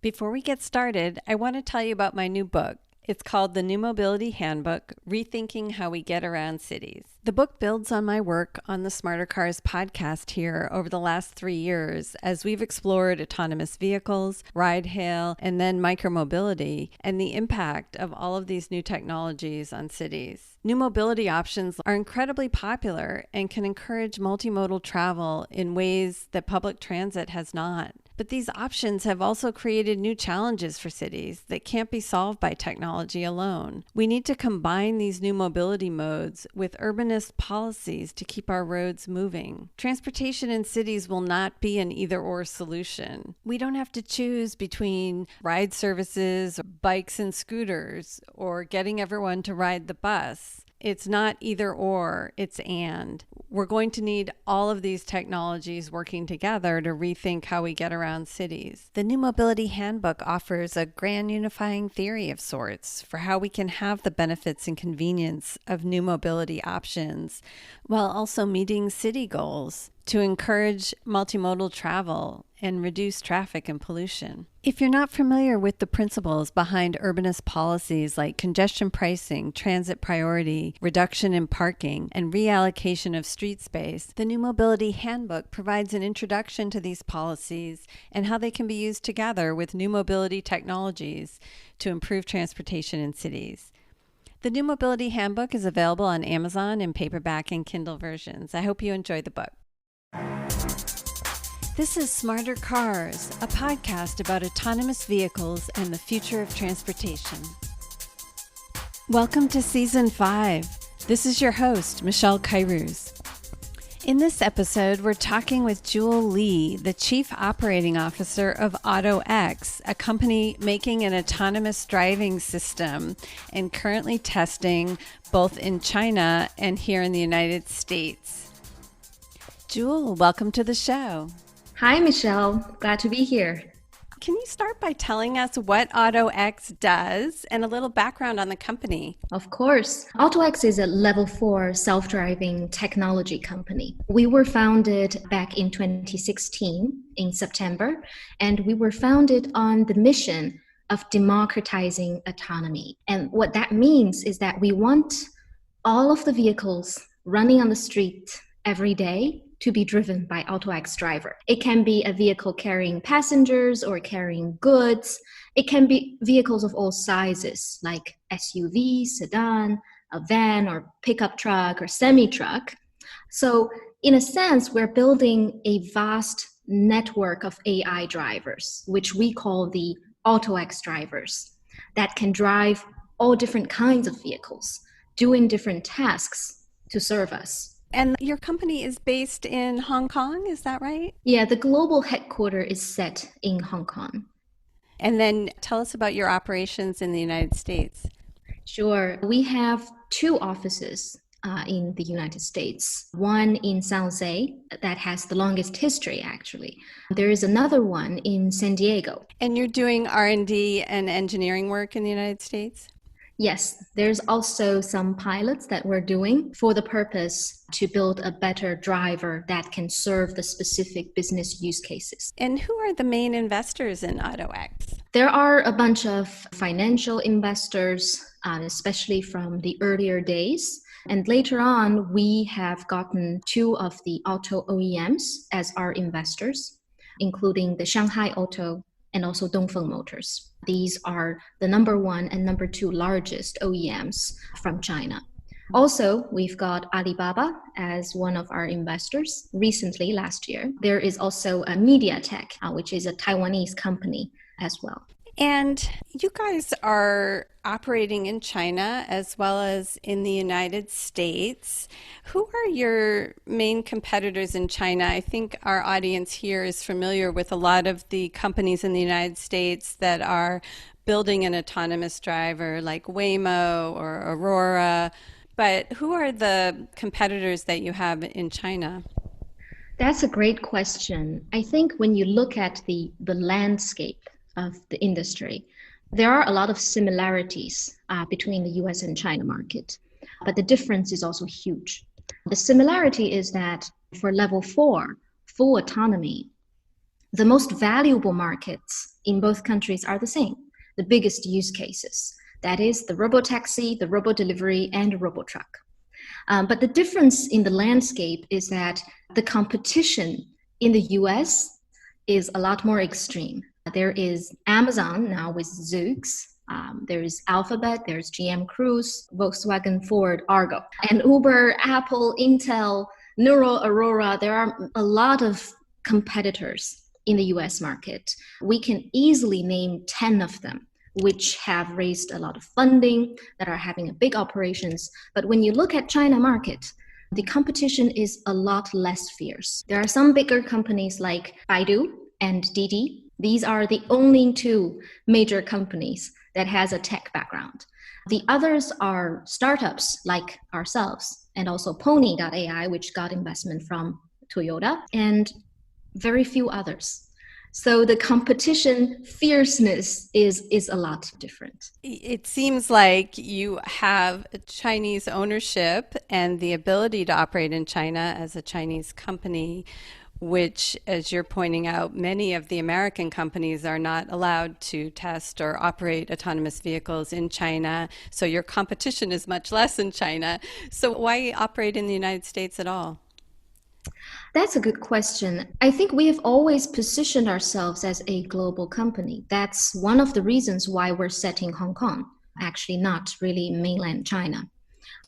Before we get started, I want to tell you about my new book. It's called The New Mobility Handbook, Rethinking How We Get Around Cities. The book builds on my work on the Smarter Cars podcast here over the last 3 years as we've explored autonomous vehicles, ride-hail, and then micromobility, and the impact of all of these new technologies on cities. New mobility options are incredibly popular and can encourage multimodal travel in ways that public transit has not. But these options have also created new challenges for cities that can't be solved by technology alone. We need to combine these new mobility modes with urbanist policies to keep our roads moving. Transportation in cities will not be an either-or solution. We don't have to choose between ride services, bikes and scooters, or getting everyone to ride the bus. It's not either or, it's and. We're going to need all of these technologies working together to rethink how we get around cities. The New Mobility Handbook offers a grand unifying theory of sorts for how we can have the benefits and convenience of new mobility options while also meeting city goals to encourage multimodal travel and reduce traffic and pollution. If you're not familiar with the principles behind urbanist policies like congestion pricing, transit priority, reduction in parking, and reallocation of street space, the New Mobility Handbook provides an introduction to these policies and how they can be used together with new mobility technologies to improve transportation in cities. The New Mobility Handbook is available on Amazon in paperback and Kindle versions. I hope you enjoy the book. This is Smarter Cars, a podcast about autonomous vehicles and the future of transportation. Welcome to Season 5. This is your host, Michelle Kairouz. In this episode, we're talking with Jewel Lee, the Chief Operating Officer of AutoX, a company making an autonomous driving system and currently testing both in China and here in the United States. Jewel, welcome to the show. Hi, Michelle. Glad to be here. Can you start by telling us what AutoX does and a little background on the company? Of course. AutoX is a level 4 self-driving technology company. We were founded back in 2016 in September, and we were founded on the mission of democratizing autonomy. And what that means is that we want all of the vehicles running on the street every day to be driven by AutoX driver. It can be a vehicle carrying passengers or carrying goods. It can be vehicles of all sizes, like SUV, sedan, a van, or pickup truck, or semi-truck. So in a sense, we're building a vast network of AI drivers, which we call the AutoX drivers, that can drive all different kinds of vehicles, doing different tasks to serve us. And your company is based in Hong Kong, is that right? Yeah, the global headquarters is set in Hong Kong. And then tell us about your operations in the United States. Sure. We have 2 offices in the United States. One in San Jose that has the longest history, actually. There is another one in San Diego. And you're doing R&D and engineering work in the United States? Yes, there's also some pilots that we're doing for the purpose to build a better driver that can serve the specific business use cases. And who are the main investors in AutoX? There are a bunch of financial investors, especially from the earlier days. And later on, we have gotten 2 of the auto OEMs as our investors, including the Shanghai Auto and also Dongfeng Motors. These are the number 1 and number 2 largest OEMs from China. Also, we've got Alibaba as one of our investors recently, last year. There is also a MediaTek, which is a Taiwanese company as well. And you guys are operating in China as well as in the United States. Who are your main competitors in China? I think our audience here is familiar with a lot of the companies in the United States that are building an autonomous driver like Waymo or Aurora. But who are the competitors that you have in China? That's a great question. I think when you look at the landscape of the industry, there are a lot of similarities between the US and China market, but the difference is also huge. The similarity is that for level 4, full autonomy, The most valuable markets in both countries are the same, the biggest use cases. That is the robotaxi, the robo-delivery, and robo-truck. But the difference in the landscape is that the competition in the US is a lot more extreme. There is Amazon now with Zoox. There's Alphabet, there's GM Cruise, Volkswagen, Ford, Argo, and Uber, Apple, Intel, Neural, Aurora. There are a lot of competitors in the US market. We can easily name 10 of them, which have raised a lot of funding, that are having a big operations. But when you look at China market, the competition is a lot less fierce. There are some bigger companies like Baidu and Didi. These are the only two major companies that has a tech background. The others are startups like ourselves, and also Pony.ai, which got investment from Toyota, and very few others. So the competition fierceness is a lot different. It seems like you have Chinese ownership and the ability to operate in China as a Chinese company, which, as you're pointing out, many of the American companies are not allowed to test or operate autonomous vehicles in China. So your competition is much less in China. So why operate in the United States at all? That's a good question. I think we have always positioned ourselves as a global company. That's one of the reasons why we're set in Hong Kong, actually not really mainland China.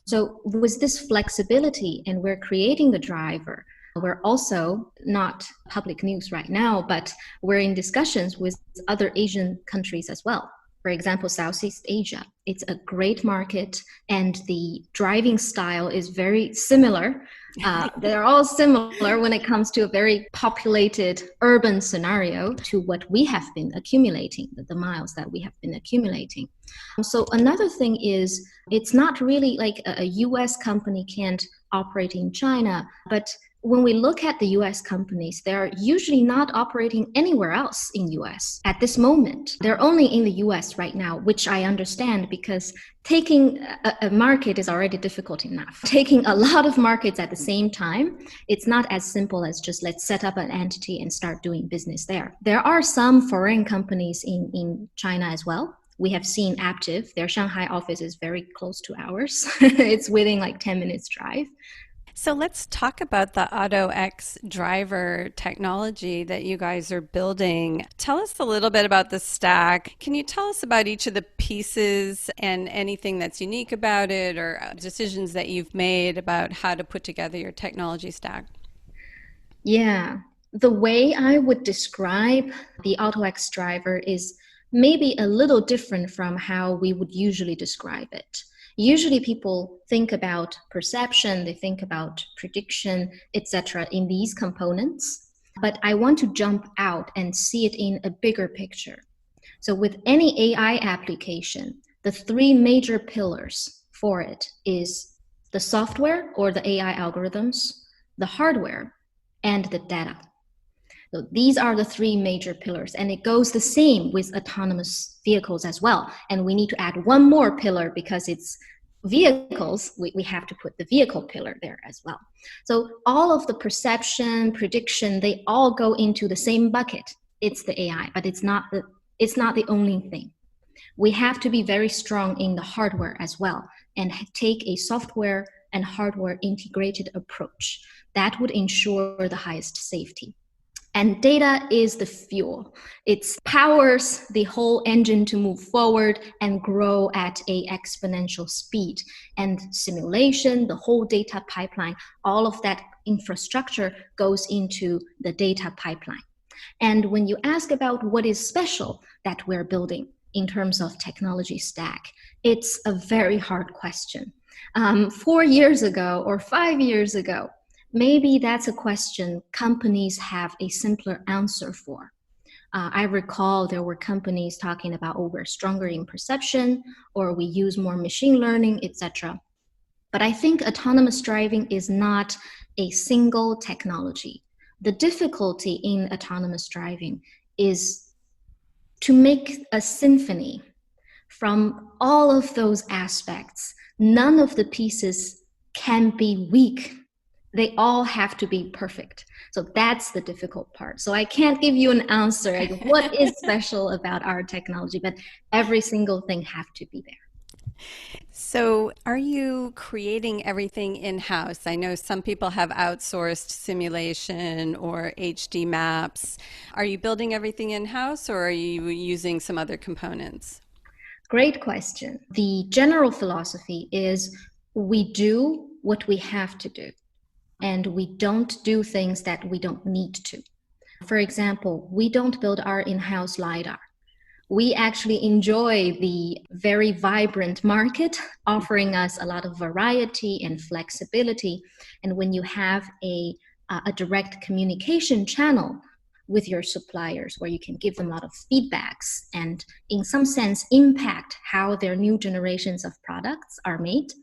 So with this flexibility, and we're creating the driver, we're also not public news right now, but we're in discussions with other Asian countries as well. For example, Southeast Asia. It's a great market, and the driving style is very similar. They're all similar when it comes to a very populated urban scenario to what we have been accumulating, the miles that we have been accumulating. So another thing is, it's not really like a US company can't operate in China, but when we look at the US companies, they're usually not operating anywhere else in US at this moment. They're only in the US right now, which I understand, because taking a market is already difficult enough. Taking a lot of markets at the same time, it's not as simple as just let's set up an entity and start doing business there. There are some foreign companies in China as well. We have seen Aptiv. Their Shanghai office is very close to ours. It's within like 10 minutes drive. So let's talk about the AutoX driver technology that you guys are building. Tell us a little bit about the stack. Can you tell us about each of the pieces and anything that's unique about it, or decisions that you've made about how to put together your technology stack? Yeah, the way I would describe the AutoX driver is maybe a little different from how we would usually describe it. Usually people think about perception, they think about prediction, etc. in these components, but I want to jump out and see it in a bigger picture. So with any AI application, the three major pillars for it is the software or the AI algorithms, the hardware, and the data. So these are the three major pillars, and it goes the same with autonomous vehicles as well. And we need to add one more pillar because it's vehicles. We have to put the vehicle pillar there as well. So all of the perception, prediction, they all go into the same bucket. It's the AI, but it's not the only thing. We have to be very strong in the hardware as well, and take a software and hardware integrated approach that would ensure the highest safety. And data is the fuel. It powers the whole engine to move forward and grow at an exponential speed. And simulation, the whole data pipeline, all of that infrastructure goes into the data pipeline. And when you ask about what is special that we're building in terms of technology stack, it's a very hard question. 4 years ago or 5 years ago, maybe that's a question companies have a simpler answer for. I recall there were companies talking about, oh, we're stronger in perception, or we use more machine learning, etc. But I think autonomous driving is not a single technology. The difficulty in autonomous driving is to make a symphony from all of those aspects. None of the pieces can be weak. they all have to be perfect. So that's the difficult part. So I can't give you an answer like what is special about our technology, but every single thing have to be there. So, are you creating everything in-house? I know some people have outsourced simulation or HD maps. Are you building everything in-house or are you using some other components? Great question. The general philosophy is we do what we have to do, and we don't do things that we don't need to. For example, we don't build our in-house LiDAR. We actually enjoy the very vibrant market offering us a lot of variety and flexibility. And when you have a direct communication channel with your suppliers where you can give them a lot of feedbacks and in some sense impact how their new generations of products are made,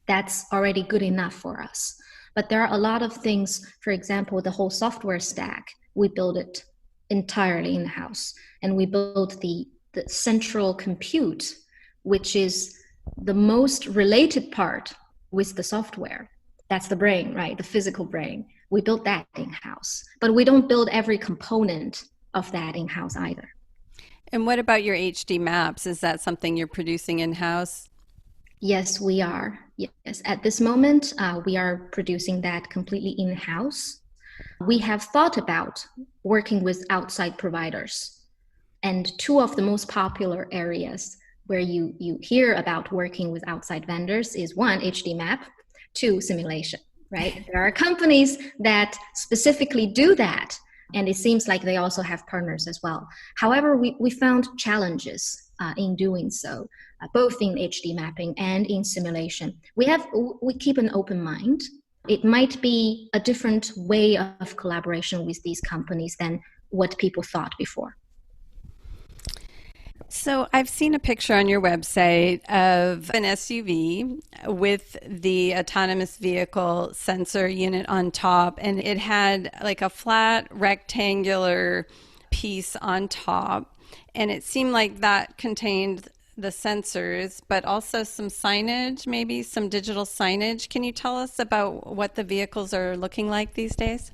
that's already good enough for us. But there are a lot of things, for example, the whole software stack, we build it entirely in-house. And we build the central compute, which is the most related part with the software. That's the brain, right? The physical brain. We built that in-house. But we don't build every component of that in-house either. And what about your HD maps? Is that something you're producing in-house? Yes, we are. Yes, at this moment, we are producing that completely in-house. We have thought about working with outside providers. And two of the most popular areas where you hear about working with outside vendors is one, HD map, two, simulation, right? There are companies that specifically do that. And it seems like they also have partners as well. However, we found challenges in doing so, both in HD mapping and in simulation. We keep an open mind. It might be a different way of collaboration with these companies than what people thought before. So I've seen a picture on your website of an SUV with the autonomous vehicle sensor unit on top, and it had like a flat rectangular piece on top, and it seemed like that contained the sensors, but also some signage, maybe some digital signage. Can you tell us about what the vehicles are looking like these days?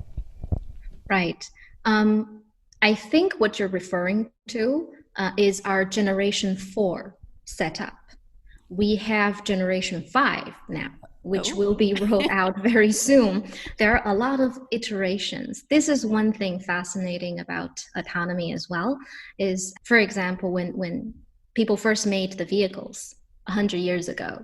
Right. I think what you're referring to is our generation 4 setup. We have generation 5 now, which will be rolled out very soon. There are a lot of iterations. This is one thing fascinating about autonomy as well, is, for example, when people first made the vehicles 100 years ago,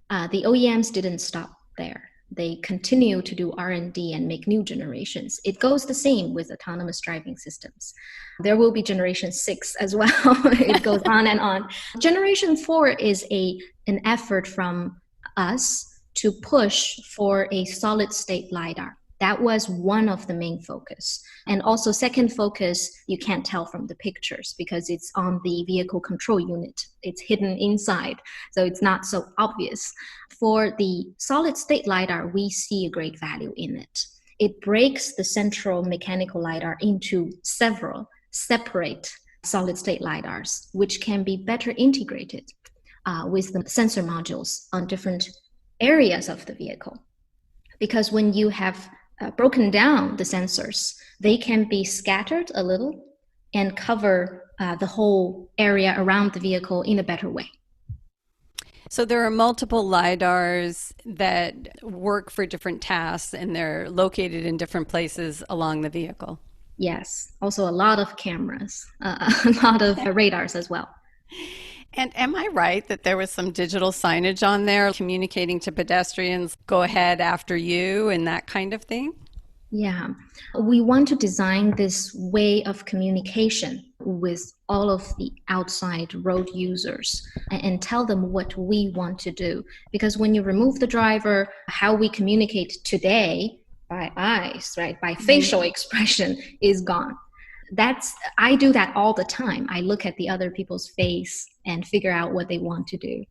the OEMs didn't stop there. They continue to do R&D and make new generations. It goes the same with autonomous driving systems. There will be generation 6 as well. It goes on and on. Generation 4 is an effort from us to push for a solid state LiDAR. That was one of the main focus. And also second focus, you can't tell from the pictures because it's on the vehicle control unit. It's hidden inside, so it's not so obvious. For the solid state LiDAR, we see a great value in it. It breaks the central mechanical LiDAR into several separate solid state LiDARs, which can be better integrated with the sensor modules on different areas of the vehicle. Because when you have broken down the sensors, they can be scattered a little and cover the whole area around the vehicle in a better way. So there are multiple LiDARs that work for different tasks and they're located in different places along the vehicle. Yes, also a lot of cameras, a lot of radars as well. And am I right that there was some digital signage on there communicating to pedestrians, go ahead after you and that kind of thing? Yeah, we want to design this way of communication with all of the outside road users and tell them what we want to do. Because when you remove the driver, how we communicate today by eyes, right, by facial expression is gone. I do that all the time. I look at the other people's face and figure out what they want to do.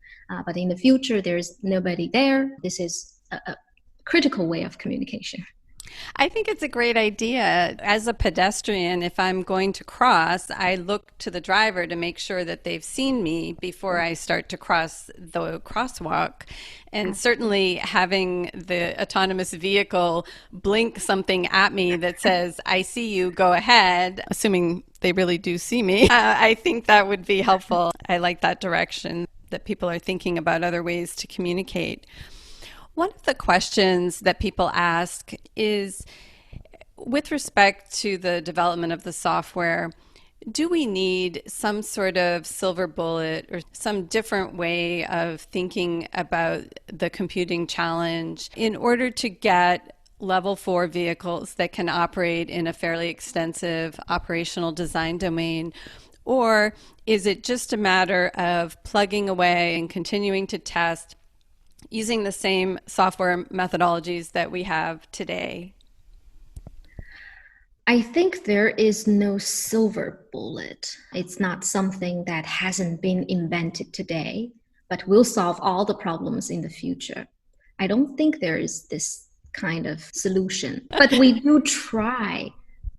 But in the future, there's nobody there. This is a critical way of communication. I think it's a great idea. As a pedestrian, if I'm going to cross, I look to the driver to make sure that they've seen me before I start to cross the crosswalk. And certainly having the autonomous vehicle blink something at me that says, I see you, go ahead, assuming they really do see me, I think that would be helpful. I like that direction that people are thinking about other ways to communicate. One of the questions that people ask is with respect to the development of the software, do we need some sort of silver bullet or some different way of thinking about the computing challenge in order to get level 4 vehicles that can operate in a fairly extensive operational design domain? Or is it just a matter of plugging away and continuing to test using the same software methodologies that we have today? I think there is no silver bullet. It's not something that hasn't been invented today, but will solve all the problems in the future. I don't think there is this kind of solution, but we do try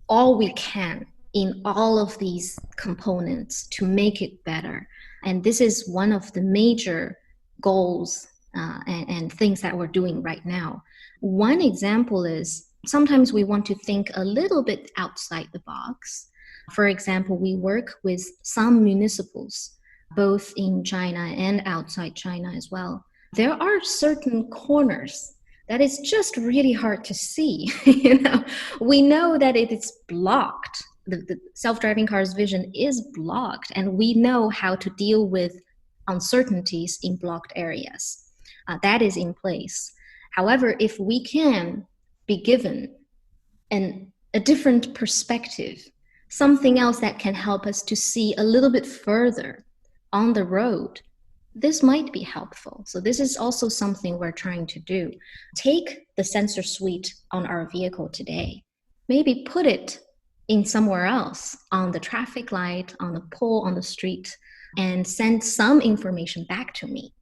all we can in all of these components to make it better. And this is one of the major goals and things that we're doing right now. One example is sometimes we want to think a little bit outside the box. For example, we work with some municipals, both in China and outside China as well. There are certain corners that is just really hard to see. We know that it is blocked. The self-driving car's vision is blocked, and we know how to deal with uncertainties in blocked areas. That is in place. However, if we can be given a different perspective, something else that can help us to see a little bit further on the road, this might be helpful. So this is also something we're trying to do. Take the sensor suite on our vehicle today, maybe put it in somewhere else, on the traffic light, on the pole, on the street, and send some information back to me.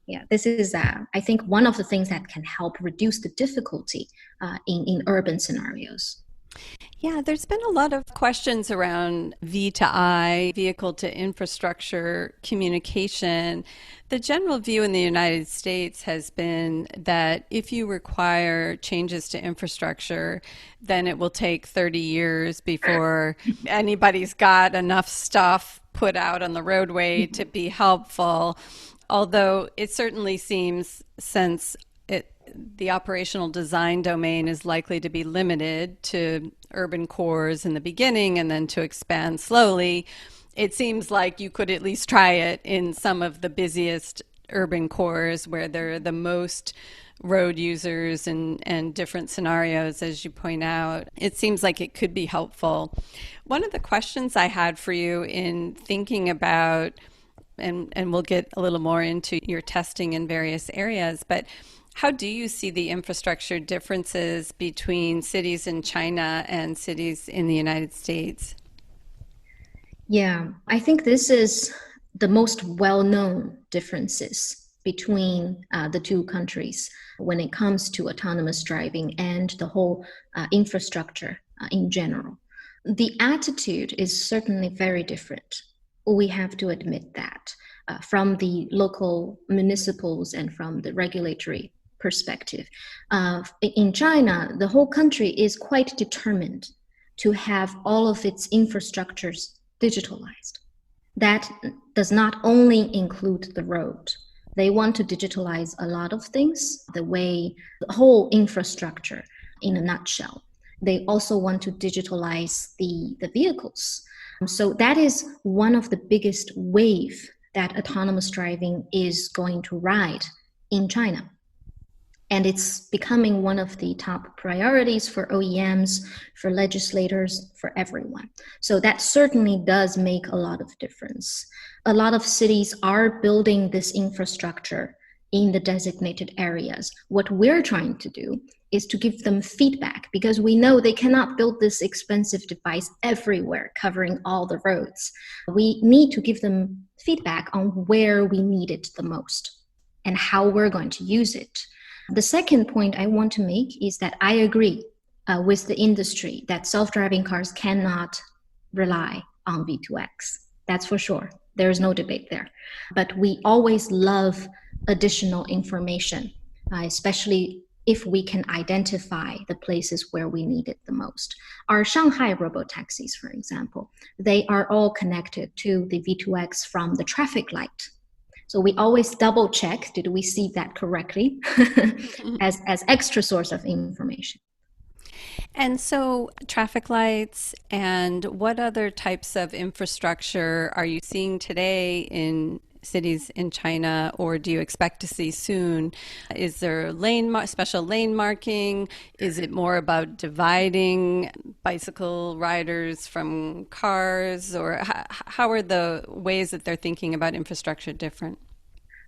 Yeah, this is, I think, one of the things that can help reduce the difficulty in urban scenarios. Yeah, there's been a lot of questions around V to I, vehicle to infrastructure communication. The general view in the United States has been that if you require changes to infrastructure, then it will take 30 years before anybody's got enough stuff put out on the roadway to be helpful. Although it certainly seems, since the operational design domain is likely to be limited to urban cores in the beginning and then to expand slowly, it seems like you could at least try it in some of the busiest urban cores where there are the most road users and different scenarios, as you point out. It seems like it could be helpful. One of the questions I had for you in thinking about, and we'll get a little more into your testing in various areas, but how do you see the infrastructure differences between cities in China and cities in the United States? Yeah, I think this is the most well-known differences between the two countries when it comes to autonomous driving and the whole infrastructure in general. The attitude is certainly very different. We have to admit that from the local municipals and from the regulatory perspective. In China, the whole country is quite determined to have all of its infrastructures digitalized. That does not only include the road. They want to digitalize a lot of things, the whole infrastructure in a nutshell. They also want to digitalize the vehicles. So that is one of the biggest wave that autonomous driving is going to ride in China. And it's becoming one of the top priorities for OEMs, for legislators, for everyone. So that certainly does make a lot of difference. A lot of cities are building this infrastructure in the designated areas. What we're trying to do is to give them feedback, because we know they cannot build this expensive device everywhere, covering all the roads. We need to give them feedback on where we need it the most and how we're going to use it. The second point I want to make is that I agree with the industry that self-driving cars cannot rely on V2X. That's for sure. There's no debate there. But we always love additional information, especially if we can identify the places where we need it the most. Our Shanghai robotaxis, for example, they are all connected to the V2X from the traffic light. So we always double check, did we see that correctly, as extra source of information. And so, traffic lights and what other types of infrastructure are you seeing today in cities in China, or do you expect to see soon? Is there special lane marking? Is it more about dividing bicycle riders from cars, or how are the ways that they're thinking about infrastructure different?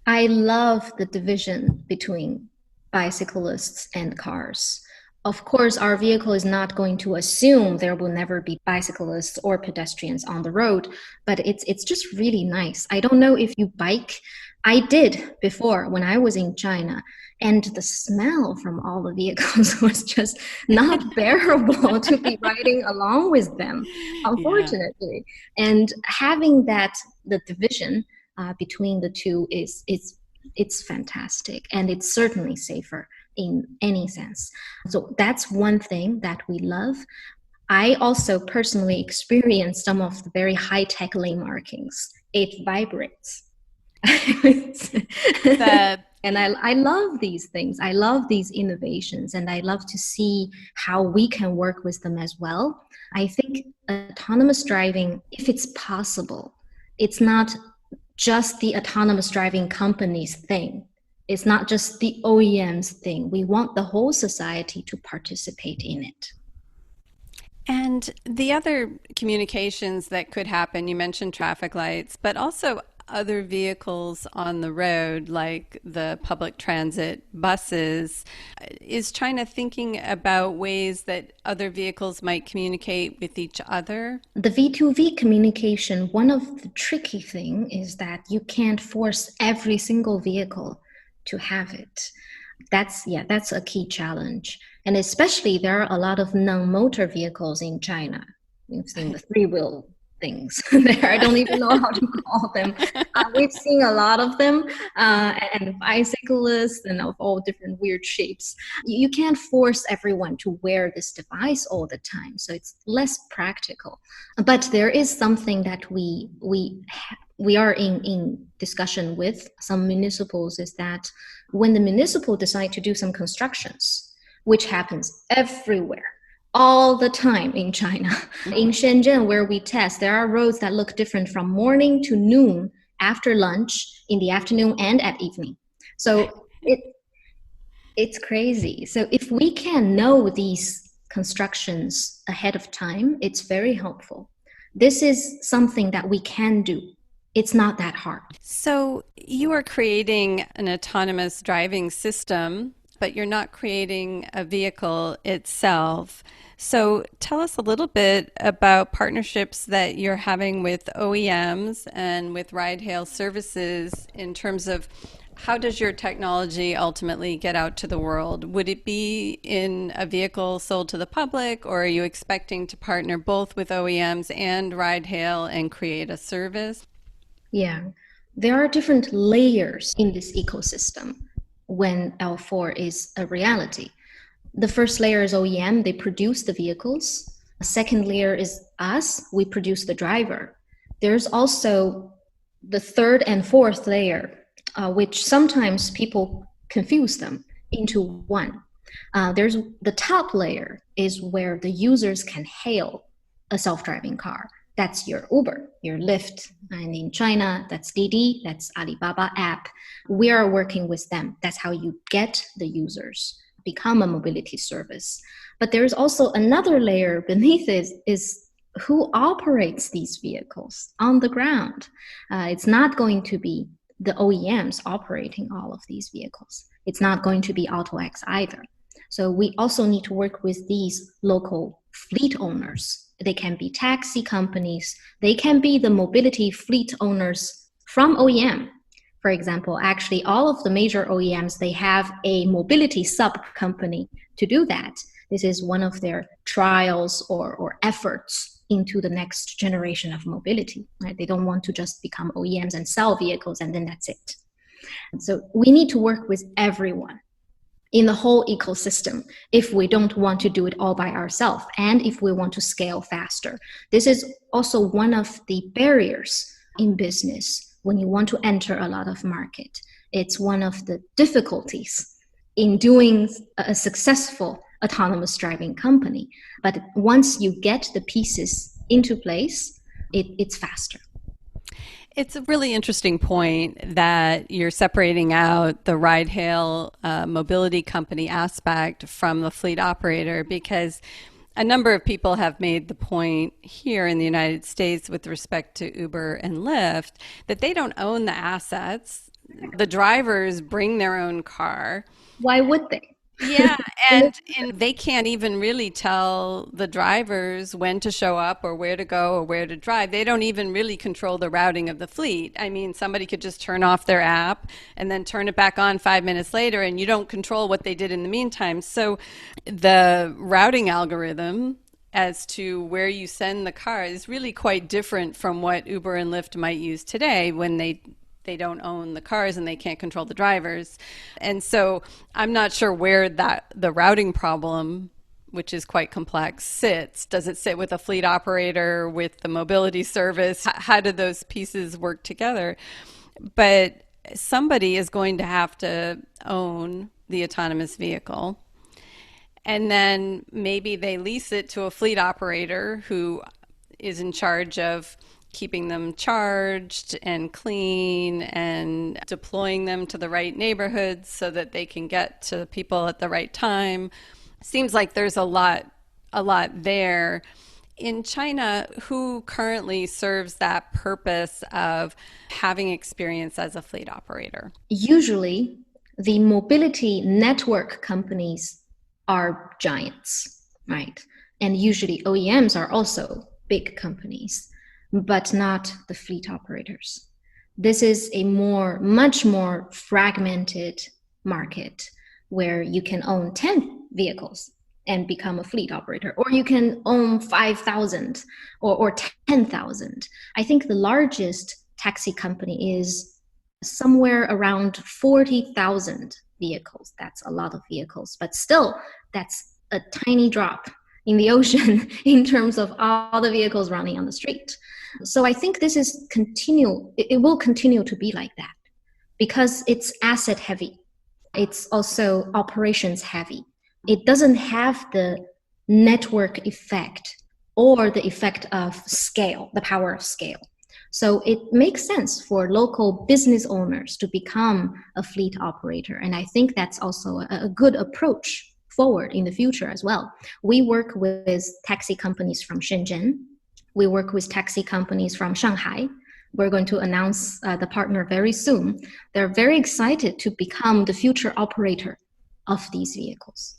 I love the division between bicyclists and cars. Of course, our vehicle is not going to assume there will never be bicyclists or pedestrians on the road, but it's just really nice. I don't know if you bike. I did before when I was in China, and the smell from all the vehicles was just not bearable to be riding along with them, Yeah. unfortunately. And having the division between the two it's fantastic, and it's certainly safer in any sense. So that's one thing that we love. I also personally experienced some of the very high-tech lane markings. It vibrates. That And I love these things. I love these innovations, and I love to see how we can work with them as well. I think autonomous driving, if it's possible, it's not just the autonomous driving company's thing. It's not just the OEM's thing. We want the whole society to participate in it. and the other communications that could happen, you mentioned traffic lights, but also other vehicles on the road, like the public transit buses. Is China thinking about ways that other vehicles might communicate with each other? The V2V communication, one of the tricky thing is that you can't force every single vehicle to have it. That's a key challenge. And especially there are a lot of non-motor vehicles in China. We've seen the three-wheel things there. I don't even know how to call them. We've seen a lot of them, and bicyclists and of all different weird shapes. You can't force everyone to wear this device all the time, so it's less practical. But there is something that we are in discussion with some municipals, is that when the municipal decide to do some constructions, which happens everywhere, all the time in China. In Shenzhen, where we test, there are roads that look different from morning to noon, after lunch, in the afternoon, and at evening. So it's crazy. So if we can know these constructions ahead of time, it's very helpful. This is something that we can do. It's not that hard. So you are creating an autonomous driving system, but you're not creating a vehicle itself. So tell us a little bit about partnerships that you're having with OEMs and with ride-hail services in terms of how does your technology ultimately get out to the world? Would it be in a vehicle sold to the public, or are you expecting to partner both with OEMs and ride-hail and create a service? Yeah, there are different layers in this ecosystem when L4 is a reality. The first layer is OEM, they produce the vehicles. The second layer is us, we produce the driver. There's also the third and fourth layer, which sometimes people confuse them into one. There's the top layer is where the users can hail a self-driving car. That's your Uber, your Lyft. And in China, that's Didi, that's Alibaba app. We are working with them. That's how you get the users, become a mobility service. But there's also another layer beneath it is who operates these vehicles on the ground. It's not going to be the OEMs operating all of these vehicles. It's not going to be AutoX either. So we also need to work with these local fleet owners. They can be taxi companies. They can be the mobility fleet owners from OEM. For example, actually all of the major OEMs, they have a mobility sub company to do that. This is one of their trials or efforts into the next generation of mobility, right? They don't want to just become OEMs and sell vehicles and then that's it. So we need to work with everyone in the whole ecosystem if we don't want to do it all by ourselves and if we want to scale faster. This is also one of the barriers in business when you want to enter a lot of market. It's one of the difficulties in doing a successful autonomous driving company. But once you get the pieces into place, it's faster. It's a really interesting point that you're separating out the ride-hail mobility company aspect from the fleet operator, because a number of people have made the point here in the United States with respect to Uber and Lyft that they don't own the assets. The drivers bring their own car. Why would they? Yeah, and they can't even really tell the drivers when to show up or where to go or where to drive. They don't even really control the routing of the fleet. I mean, somebody could just turn off their app and then turn it back on 5 minutes later, and you don't control what they did in the meantime. So the routing algorithm as to where you send the car is really quite different from what Uber and Lyft might use today when they don't own the cars and they can't control the drivers. And so I'm not sure where the routing problem, which is quite complex, sits. Does it sit with a fleet operator, with the mobility service? How do those pieces work together? But somebody is going to have to own the autonomous vehicle. And then maybe they lease it to a fleet operator who is in charge of keeping them charged and clean and deploying them to the right neighborhoods so that they can get to people at the right time. Seems like there's a lot there. In China, who currently serves that purpose of having experience as a fleet operator? Usually, the mobility network companies are giants, right? And usually OEMs are also big companies, but not the fleet operators. This is a much more fragmented market where you can own 10 vehicles and become a fleet operator, or you can own 5,000 or 10,000. I think the largest taxi company is somewhere around 40,000 vehicles. That's a lot of vehicles, but still, that's a tiny drop in the ocean in terms of all the vehicles running on the street. So I think this is it will continue to be like that because it's asset heavy. It's also operations heavy. It doesn't have the network effect or the effect of scale, the power of scale. So it makes sense for local business owners to become a fleet operator. And I think that's also a good approach forward in the future as well. We work with taxi companies from Shenzhen. We work with taxi companies from Shanghai. We're going to announce the partner very soon. They're very excited to become the future operator of these vehicles.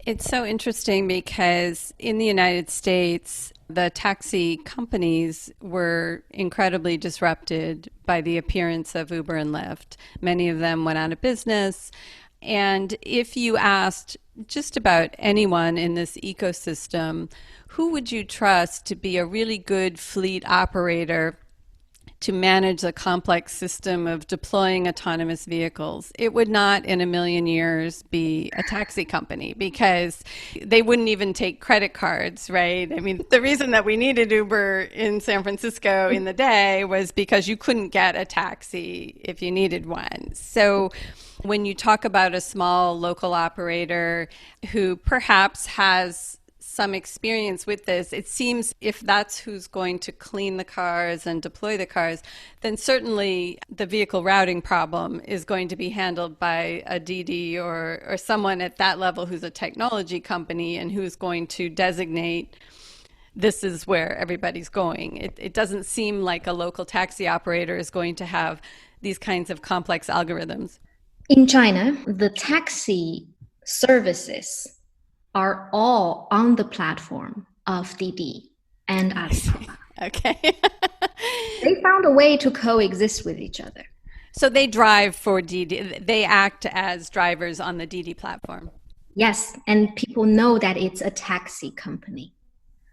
It's so interesting because in the United States, the taxi companies were incredibly disrupted by the appearance of Uber and Lyft. Many of them went out of business. And if you asked just about anyone in this ecosystem, who would you trust to be a really good fleet operator to manage a complex system of deploying autonomous vehicles? It would not in a million years be a taxi company because they wouldn't even take credit cards, right? I mean, the reason that we needed Uber in San Francisco in the day was because you couldn't get a taxi if you needed one. So when you talk about a small local operator who perhaps has some experience with this, it seems if that's who's going to clean the cars and deploy the cars, then certainly the vehicle routing problem is going to be handled by a Didi or someone at that level who's a technology company and who's going to designate this is where everybody's going. It doesn't seem like a local taxi operator is going to have these kinds of complex algorithms. In China, the taxi services are all on the platform of Didi and Alibaba. Okay. They found a way to coexist with each other. So they drive for Didi. They act as drivers on the Didi platform. Yes, and people know that it's a taxi company.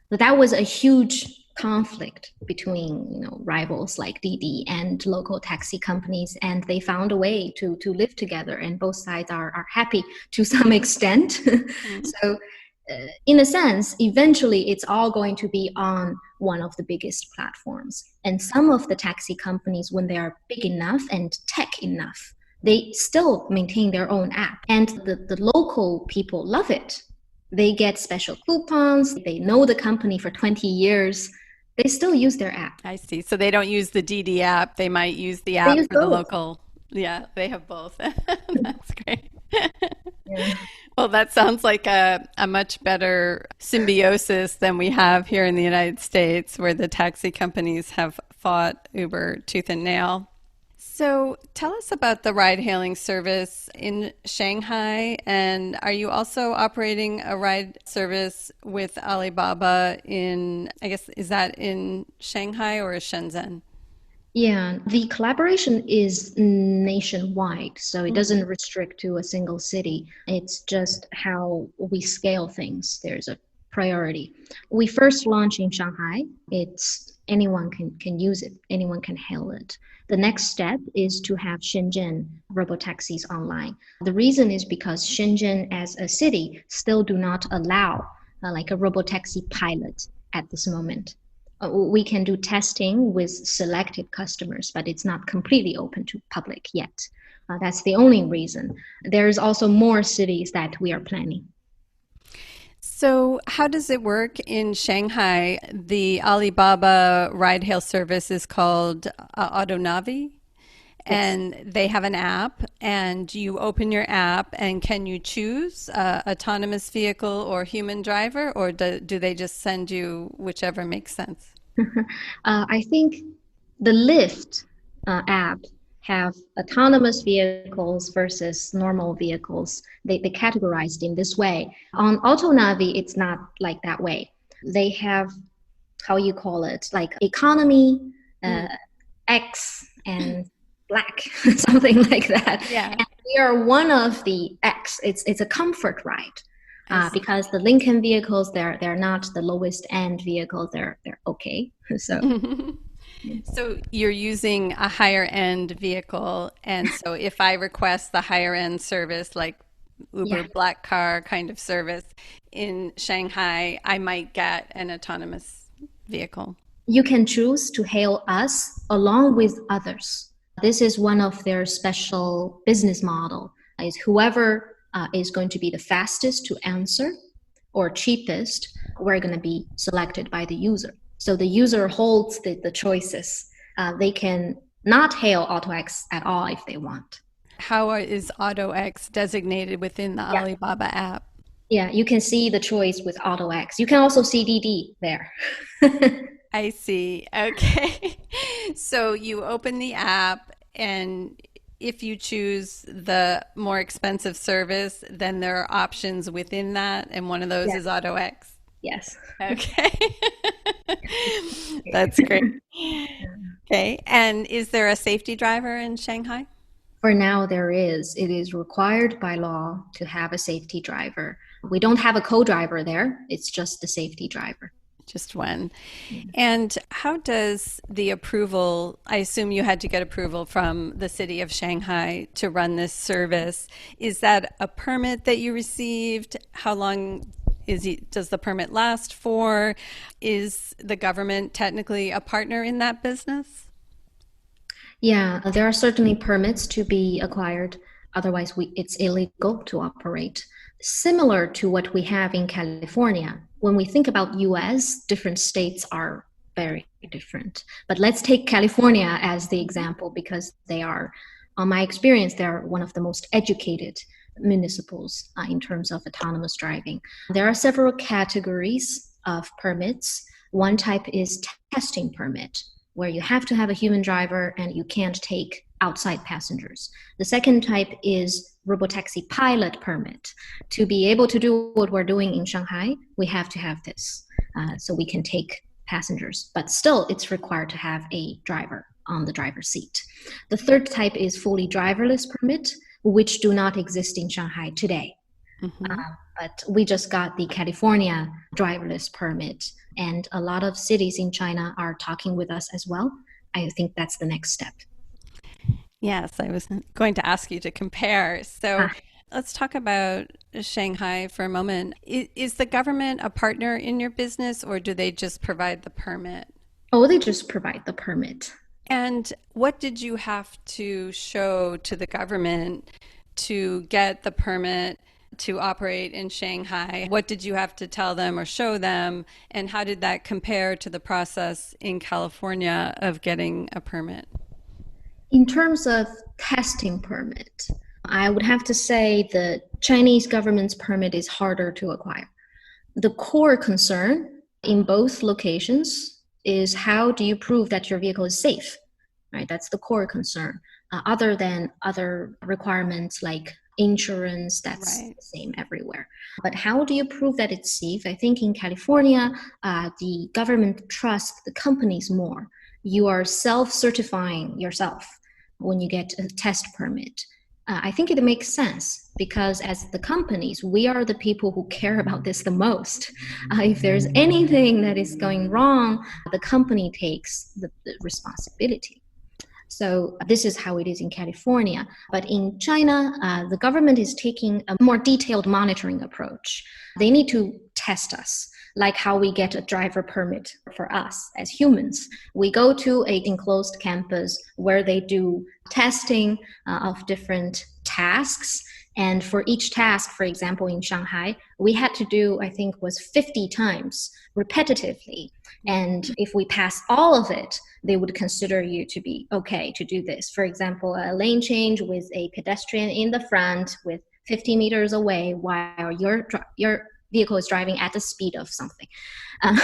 But that was a huge conflict between rivals like Didi and local taxi companies, and they found a way to live together, and both sides are happy to some extent. Mm. So in a sense, eventually it's all going to be on one of the biggest platforms. And some of the taxi companies, when they are big enough and tech enough, they still maintain their own app. And the local people love it. They get special coupons. They know the company for 20 years. They still use their app. I see. So they don't use the DD app. They might use the They app use for the both. local. Yeah, they have both. That's great. Yeah. Well, that sounds like a much better symbiosis than we have here in the United States, where the taxi companies have fought Uber tooth and nail. So tell us about the ride hailing service in Shanghai. And are you also operating a ride service with Alibaba in, I guess, is that in Shanghai or Shenzhen? Yeah, the collaboration is nationwide, so it Mm. doesn't restrict to a single city. It's just how we scale things. There's a priority. We first launched in Shanghai. It's anyone can use it, anyone can hail it. The next step is to have Shenzhen robotaxis online. The reason is because Shenzhen as a city still do not allow like a robotaxi pilot at this moment. We can do testing with selected customers, but it's not completely open to public yet. That's the only reason. There's also more cities that we are planning. So, how does it work in Shanghai? The Alibaba ride hail service is called AutoNavi, Yes. and they have an app, and you open your app, and can you choose autonomous vehicle or human driver, or do they just send you whichever makes sense? I think the Lyft app have autonomous vehicles versus normal vehicles. They categorized in this way. On AutoNavi, it's not like that way. They have how you call it, like economy, uh, Mm. X, and black, something like that. Yeah, And we are one of the X. It's a comfort ride. I see. Because the Lincoln vehicles, they're not the lowest end vehicles. They're okay. So So you're using a higher end vehicle, and so if I request the higher end service, like Uber yeah, Black Car kind of service in Shanghai, I might get an autonomous vehicle. you can choose to hail us along with others. This is one of their special business model. Is whoever is going to be the fastest to answer or cheapest, we're going to be selected by the user. So the user holds the choices. They can not hail AutoX at all if they want. Is AutoX designated within the Yeah. Alibaba app? Yeah, you can see the choice with AutoX. You can also see DD there. I see. Okay. So you open the app, and if you choose the more expensive service, then there are options within that, and one of those Yeah. is AutoX. Yes. Okay. That's great. Okay. And is there a safety driver in Shanghai? For now, there is. It is required by law to have a safety driver. We don't have a co-driver there. It's just the safety driver. Just one. And how does the approval, I assume you had to get approval from the city of Shanghai to run this service. Is that a permit that you received? How long does the permit last for? Is the government technically a partner in that business? Yeah, there are certainly permits to be acquired. Otherwise, it's illegal to operate. Similar to what we have in California. When we think about US, different states are very different. But let's take California as the example because they are, on my experience, they're one of the most educated municipals in terms of autonomous driving. There are several categories of permits. One type is testing permit, where you have to have a human driver and you can't take outside passengers. The second type is robotaxi pilot permit. To be able to do what we're doing in Shanghai, we have to have this so we can take passengers. But still, it's required to have a driver on the driver's seat. The third type is fully driverless permit, which do not exist in Shanghai today. Hmm. But we just got the California driverless permit, and a lot of cities in China are talking with us as well. I think that's the next step. Yes, I was going to ask you to compare. So Ah, let's talk about Shanghai for a moment. Is the government a partner in your business or do they just provide the permit? oh, they just provide the permit. And what did you have to show to the government to get the permit to operate in Shanghai? What did you have to tell them or show them? And how did that compare to the process in California of getting a permit? In terms of testing permit, I would have to say the Chinese government's permit is harder to acquire. The core concern in both locations is how do you prove that your vehicle is safe, right? That's the core concern. Other than other requirements like insurance, that's Right. the same everywhere. But how do you prove that it's safe? I think in California, the government trusts the companies more. You are self-certifying yourself when you get a test permit. I think it makes sense because as the companies, we are the people who care about this the most. If there's anything that is going wrong, the company takes the responsibility. So this is how it is in California. But in China, the government is taking a more detailed monitoring approach. They need to test us, like how we get a driver permit for us as humans. We go to a enclosed campus where they do testing of different tasks. And for each task, for example, in Shanghai, we had to do, I think, was 50 times repetitively. And if we pass all of it, they would consider you to be okay to do this. For example, a lane change with a pedestrian in the front with 50 meters away while your vehicle is driving at the speed of something. Uh,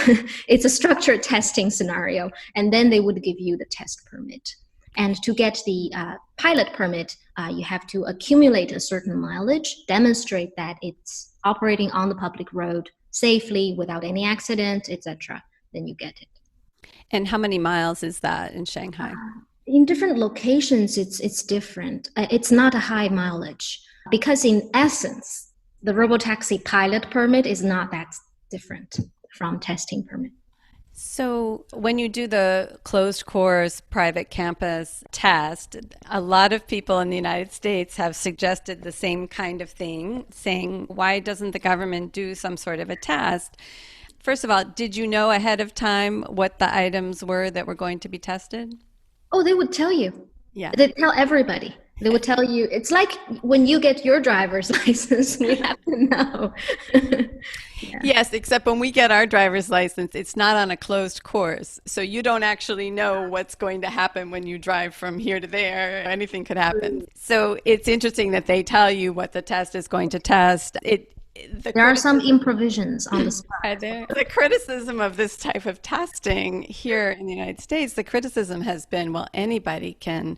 it's a structured testing scenario, and then they would give you the test permit. And to get the pilot permit, you have to accumulate a certain mileage, demonstrate that it's operating on the public road safely without any accident, etc. Then you get it. And how many miles is that in Shanghai? In different locations, it's different. It's not a high mileage because in essence, the robotaxi pilot permit is not that different from testing permit. So, when you do the closed course private campus test, a lot of people in the United States have suggested the same kind of thing, saying, why doesn't the government do some sort of a test? First of all, did you know ahead of time what the items were that were going to be tested? Oh, they would tell you. Yeah. They tell everybody. They would tell you. It's like when you get your driver's license, we have to know. Yeah. Yes, except when we get our driver's license, it's not on a closed course. So you don't actually know what's going to happen when you drive from here to there. Anything could happen. So it's interesting that they tell you what the test is going to test. The There are some criticism improvisions on the spot. are there, the criticism of this type of testing here in the United States, the criticism has been, well, anybody can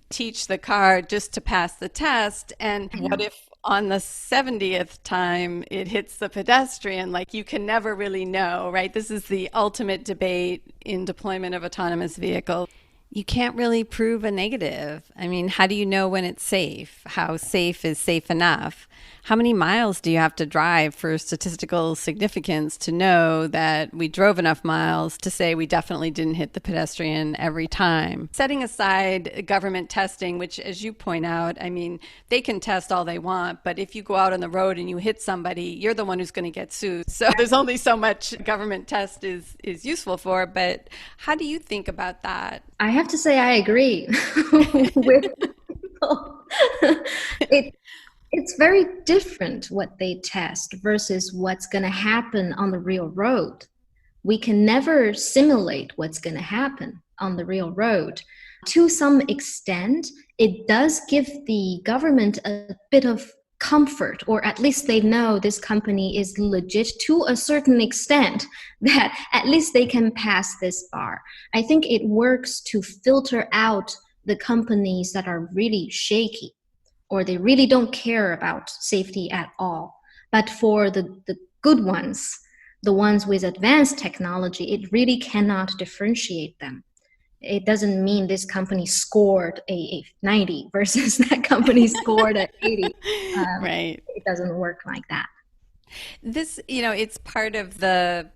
teach the car just to pass the test. And I what know. if on the 70th time it hits the pedestrian? Like you can never really know, right? This is the ultimate debate in deployment of autonomous vehicles. You can't really prove a negative. I mean, how do you know when it's safe? How safe is safe enough? How many miles do you have to drive for statistical significance to know that we drove enough miles to say we definitely didn't hit the pedestrian every time? Setting aside government testing, which, as you point out, I mean, they can test all they want, but if you go out on the road and you hit somebody, you're the one who's going to get sued. So there's only so much government test is useful for. But how do you think about that? I have to say I agree with people. it it's very different what they test versus what's going to happen on the real road. We can never simulate what's going to happen on the real road. To some extent, it does give the government a bit of comfort, or at least they know this company is legit to a certain extent, that at least they can pass this bar. I think it works to filter out the companies that are really shaky or they really don't care about safety at all. But for the good ones, the ones with advanced technology, it really cannot differentiate them. It doesn't mean this company scored a 90 versus that company scored an 80. Right. It doesn't work like that. This, it's part of the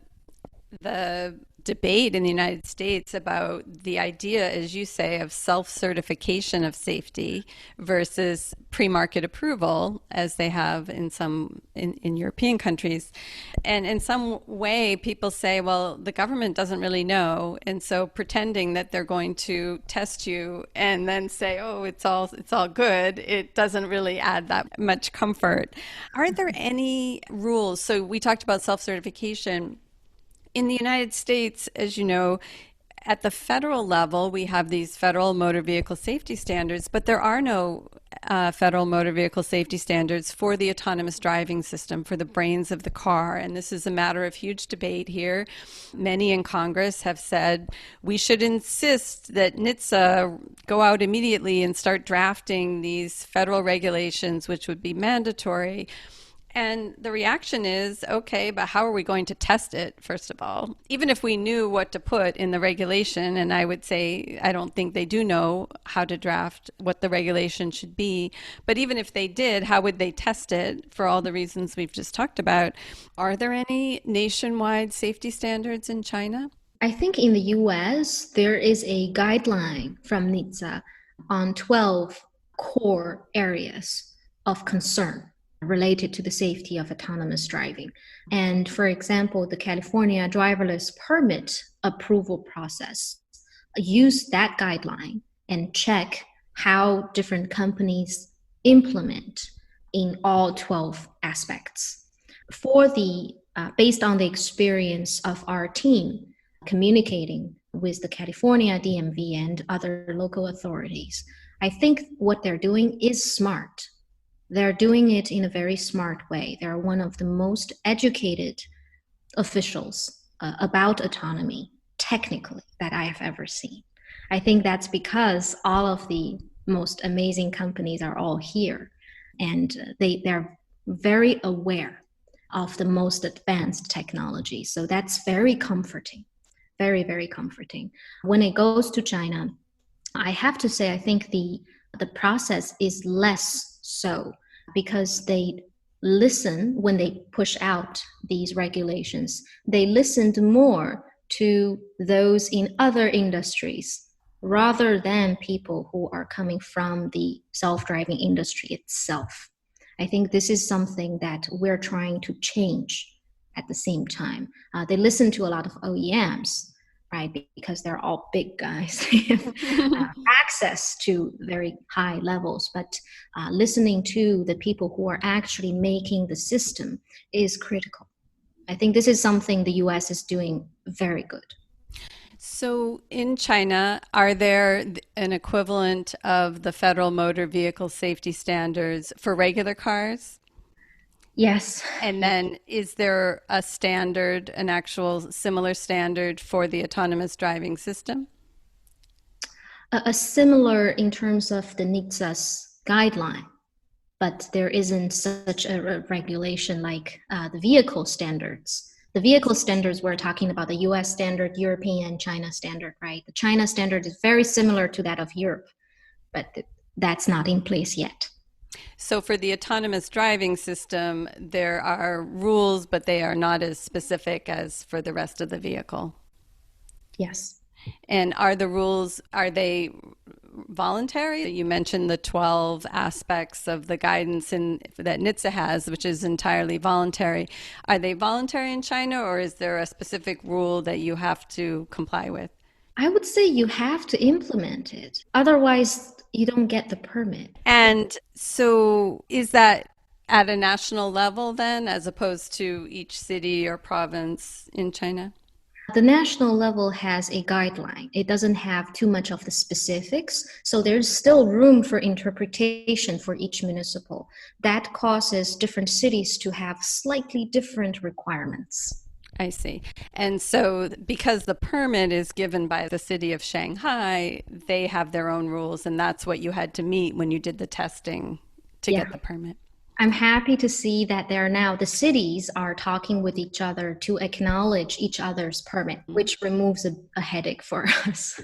debate in the United States about the idea, as you say, of self-certification of safety versus pre-market approval, as they have in some in European countries. And in some way, people say, well, the government doesn't really know, and so pretending that they're going to test you and then say, oh, it's all good, it doesn't really add that much comfort. Are there any rules? So we talked about self-certification. In the United States, as you know, at the federal level, we have these federal motor vehicle safety standards, but there are no federal motor vehicle safety standards for the autonomous driving system, for the brains of the car. And this is a matter of huge debate here. Many in Congress have said we should insist that NHTSA go out immediately and start drafting these federal regulations, which would be mandatory. And the reaction is, okay, but how are we going to test it, first of all? Even if we knew what to put in the regulation, and I would say I don't think they do know how to draft what the regulation should be, but even if they did, how would they test it for all the reasons we've just talked about? Are there any nationwide safety standards in China? I think in the US, there is a guideline from NHTSA on 12 core areas of concern related to the safety of autonomous driving. And for example, the California driverless permit approval process use that guideline and check how different companies implement in all 12 aspects. For the based on the experience of our team communicating with the California DMV and other local authorities, I think what they're doing is smart. They're doing it in a very smart way. They're one of the most educated officials about autonomy, technically, that I have ever seen. I think that's because all of the most amazing companies are all here, and they're very aware of the most advanced technology. So that's very comforting, very, very comforting. When it goes to China, I have to say, I think the process is less so, because they listen when they push out these regulations. They listened more to those in other industries rather than people who are coming from the self-driving industry itself. I think this is something that we're trying to change at the same time. They listen to a lot of OEMs, right? Because they're all big guys. They have access to very high levels, but listening to the people who are actually making the system is critical. I think this is something the US is doing very good. So in China, are there an equivalent of the federal motor vehicle safety standards for regular cars? Yes. And then is there a standard, an actual similar standard for the autonomous driving system? A similar in terms of the NHTSA's guideline, but there isn't such a regulation like the vehicle standards. The vehicle standards, we're talking about the US standard, European and China standard, right? The China standard is very similar to that of Europe, but that's not in place yet. So for the autonomous driving system, there are rules, but they are not as specific as for the rest of the vehicle. Yes. And are the rules, are they voluntary? You mentioned the 12 aspects of the guidance that NHTSA has, which is entirely voluntary. Are they voluntary in China, or is there a specific rule that you have to comply with? I would say you have to implement it. Otherwise, you don't get the permit. And so is that at a national level then, as opposed to each city or province in China? The national level has a guideline. It doesn't have too much of the specifics, so there's still room for interpretation for each municipal. That causes different cities to have slightly different requirements. I see. And so because the permit is given by the city of Shanghai, they have their own rules, and that's what you had to meet when you did the testing to get the permit. I'm happy to see that there now the cities are talking with each other to acknowledge each other's permit, which removes a headache for us.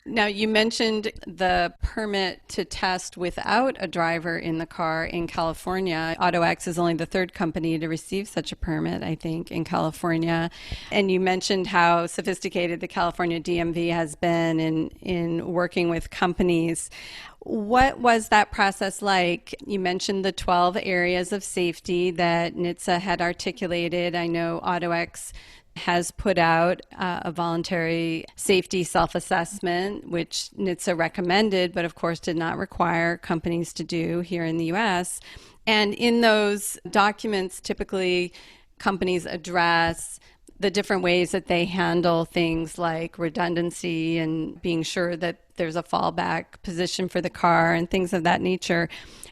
Now, you mentioned the permit to test without a driver in the car in California. AutoX is only the third company to receive such a permit, I think, in California. And you mentioned how sophisticated the California DMV has been in working with companies. What was that process like? You mentioned the 12 areas of safety that NHTSA had articulated. I know AutoX has put out a voluntary safety self-assessment, which NHTSA recommended, but of course did not require companies to do here in the US. And in those documents, typically companies address the different ways that they handle things like redundancy and being sure that there's a fallback position for the car and things of that nature.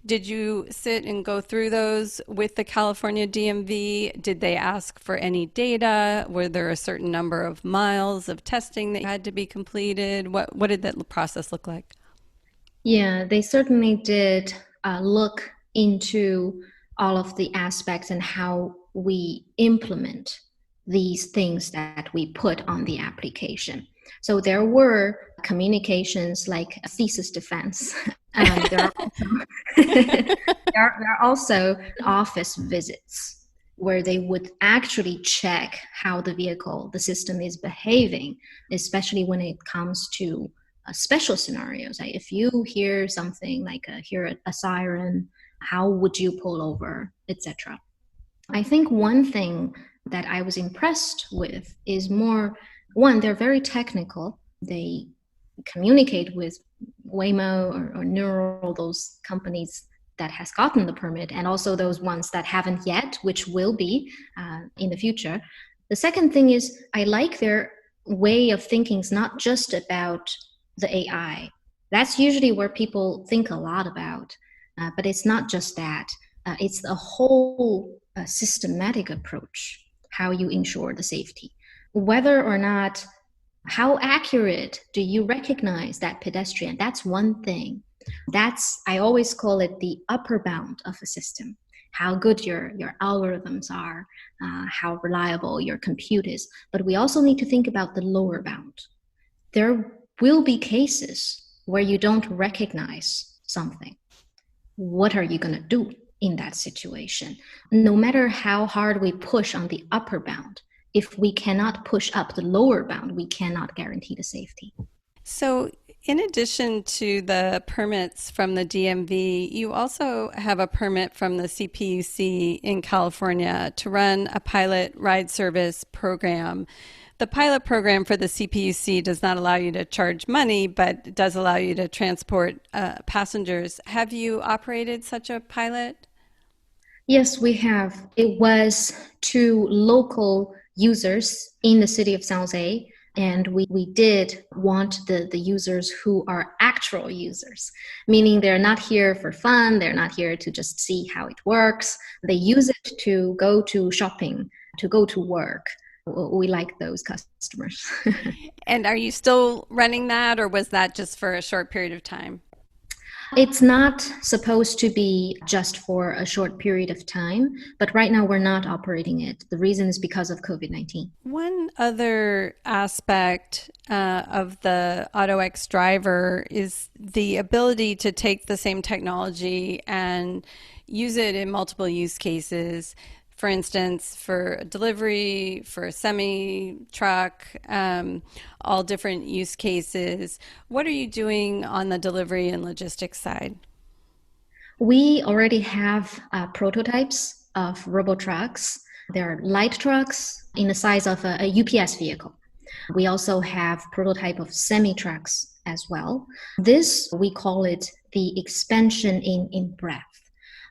Did you sit and go through those with the California DMV? Did they ask for any data? Were there a certain number of miles of testing that had to be completed? What did that process look like? Yeah, they certainly did look into all of the aspects and how we implement these things that we put on the application. So there were communications like a thesis defense. There are also, there are also office visits where they would actually check how the vehicle, the system is behaving, especially when it comes to special scenarios. Like if you hear something like hear a siren, how would you pull over, etc. I think one thing that I was impressed with is more, one, they're very technical. They communicate with Waymo or Neural, those companies that has gotten the permit, and also those ones that haven't yet, which will be in the future. The second thing is I like their way of thinking is not just about the AI. That's usually where people think a lot about, but it's not just that. It's the whole systematic approach, how you ensure the safety. Whether or not, how accurate do you recognize that pedestrian? That's one thing. I always call it the upper bound of a system. How good your algorithms are, how reliable your compute is. But we also need to think about the lower bound. There will be cases where you don't recognize something. What are you going to do in that situation? No matter how hard we push on the upper bound, if we cannot push up the lower bound, we cannot guarantee the safety. So, in addition to the permits from the DMV, you also have a permit from the CPUC in California to run a pilot ride service program. The pilot program for the CPUC does not allow you to charge money, but does allow you to transport passengers. Have you operated such a pilot? Yes, we have. It was to local users in the city of San Jose. And we did want the users who are actual users, meaning they're not here for fun, they're not here to just see how it works. They use it to go to shopping, to go to work. We like those customers. And are you still running that, or was that just for a short period of time? It's not supposed to be just for a short period of time, but right now we're not operating it. The reason is because of COVID-19. One other aspect of the AutoX driver is the ability to take the same technology and use it in multiple use cases. For instance, for a delivery, for a semi truck, all different use cases. What are you doing on the delivery and logistics side? We already have prototypes of robo trucks. There are light trucks in the size of a UPS vehicle. We also have prototype of semi trucks as well. This, we call it the expansion in breadth.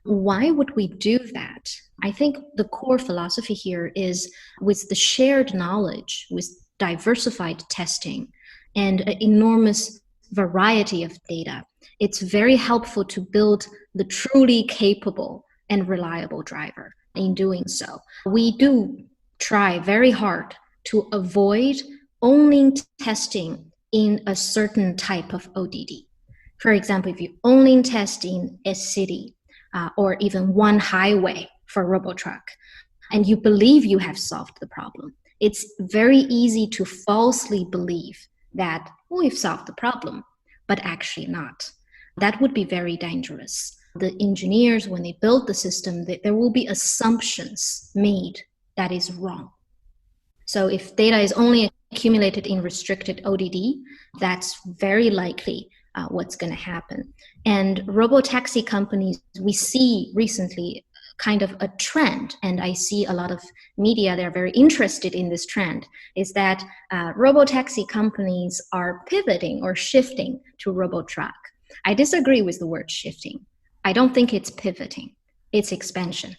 Why would we do that? I think the core philosophy here is with the shared knowledge, with diversified testing and an enormous variety of data, it's very helpful to build the truly capable and reliable driver. In doing so, we do try very hard to avoid only testing in a certain type of ODD. For example, if you only test in a city, or even one highway for RoboTruck, and you believe you have solved the problem, it's very easy to falsely believe that we've solved the problem, but actually not. That would be very dangerous. The engineers, when they build the system, there will be assumptions made that is wrong. So if data is only accumulated in restricted ODD, that's very likely what's going to happen. And robotaxi companies, we see recently kind of a trend, and I see a lot of media, they're very interested in this trend, is that robotaxi companies are pivoting or shifting to robotruck. I disagree with the word shifting. I don't think it's pivoting, it's expansion.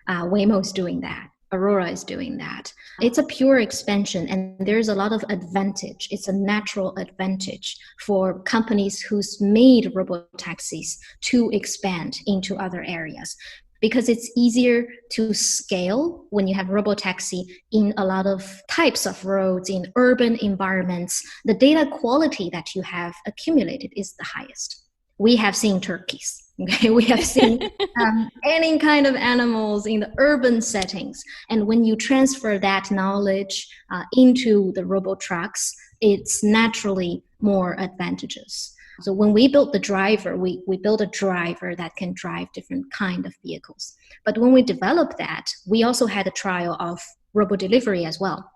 Waymo's doing that. Aurora is doing that. It's a pure expansion, and there's a lot of advantage. It's a natural advantage for companies who's made robotaxis to expand into other areas, because it's easier to scale when you have robotaxi in a lot of types of roads, in urban environments. The data quality that you have accumulated is the highest. We have seen turkeys. Okay, we have seen any kind of animals in the urban settings. And when you transfer that knowledge into the robotrucks, it's naturally more advantageous. So when we built the driver, we built a driver that can drive different kind of vehicles. But when we developed that, we also had a trial of robot delivery as well.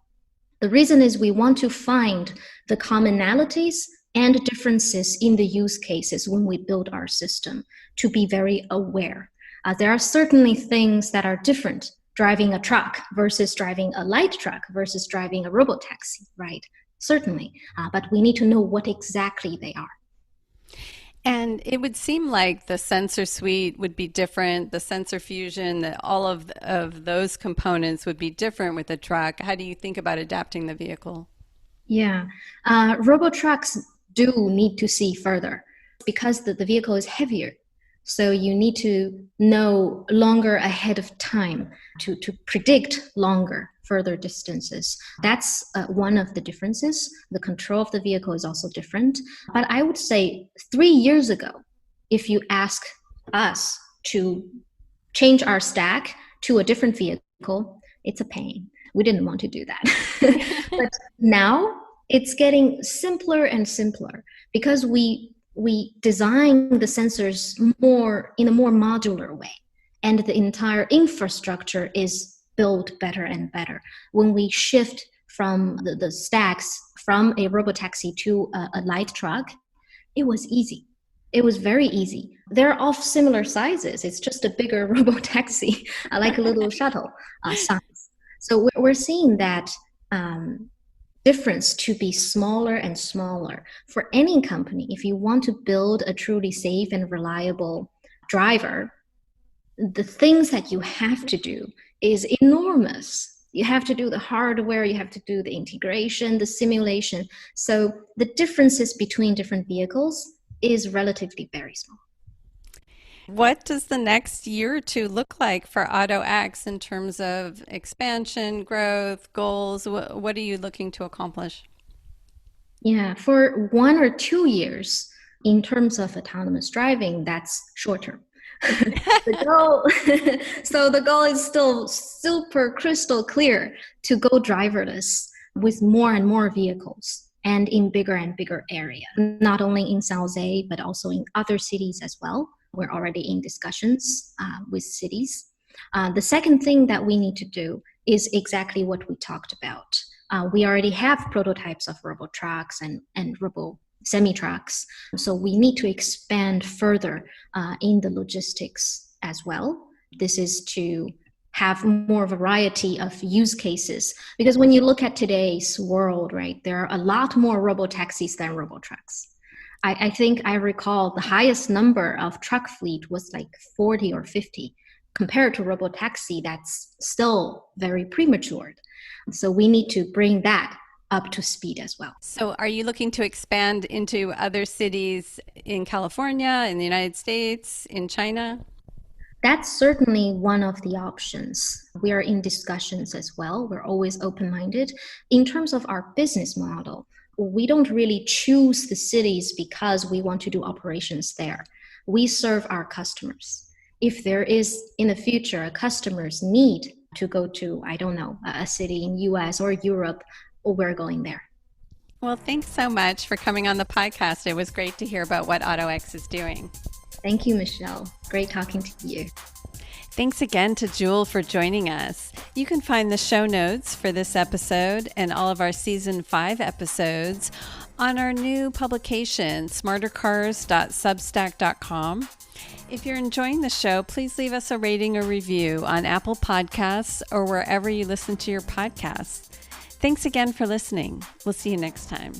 The reason is we want to find the commonalities and differences in the use cases when we build our system, to be very aware. There are certainly things that are different, driving a truck versus driving a light truck versus driving a robotaxi, right? Certainly, but we need to know what exactly they are. And it would seem like the sensor suite would be different, the sensor fusion, all of those components would be different with a truck. How do you think about adapting the vehicle? Yeah, robotrucks do need to see further because the vehicle is heavier. So you need to know longer ahead of time to predict longer, further distances. That's one of the differences. The control of the vehicle is also different. But I would say 3 years ago, if you ask us to change our stack to a different vehicle, it's a pain. We didn't want to do that. But now it's getting simpler and simpler because we design the sensors more in a more modular way, and the entire infrastructure is built better and better. When we shift from the stacks from a robotaxi to a light truck, it was easy. It was very easy. They're of similar sizes. It's just a bigger robotaxi, like a little shuttle size. So we're seeing that difference to be smaller and smaller. For any company, if you want to build a truly safe and reliable driver, the things that you have to do is enormous. You have to do the hardware, you have to do the integration, the simulation. So the differences between different vehicles is relatively very small. What does the next year or two look like for AutoX in terms of expansion, growth, goals? What are you looking to accomplish? Yeah, for 1 or 2 years, in terms of autonomous driving, that's short term. The goal, so the goal is still super crystal clear to go driverless with more and more vehicles and in bigger and bigger area, not only in San Jose, but also in other cities as well. We're already in discussions with cities. The second thing that we need to do is exactly what we talked about. We already have prototypes of robo trucks and robo semi trucks. So we need to expand further in the logistics as well. This is to have more variety of use cases. Because when you look at today's world, right, there are a lot more robo taxis than robo trucks. I think I recall the highest number of truck fleet was like 40 or 50 compared to robo taxi that's still very premature. So we need to bring that up to speed as well. So are you looking to expand into other cities in California, in the United States, in China? That's certainly one of the options. We are in discussions as well. We're always open-minded. In terms of our business model, we don't really choose the cities because we want to do operations there. We serve our customers. If there is in the future a customer's need to go to, I don't know, a city in US or Europe, we're going there. Well, thanks so much for coming on the podcast. It was great to hear about what AutoX is doing. Thank you, Michelle. Great talking to you. Thanks again to Jewel for joining us. You can find the show notes for this episode and all of our Season 5 episodes on our new publication, smartercars.substack.com. If you're enjoying the show, please leave us a rating or review on Apple Podcasts or wherever you listen to your podcasts. Thanks again for listening. We'll see you next time.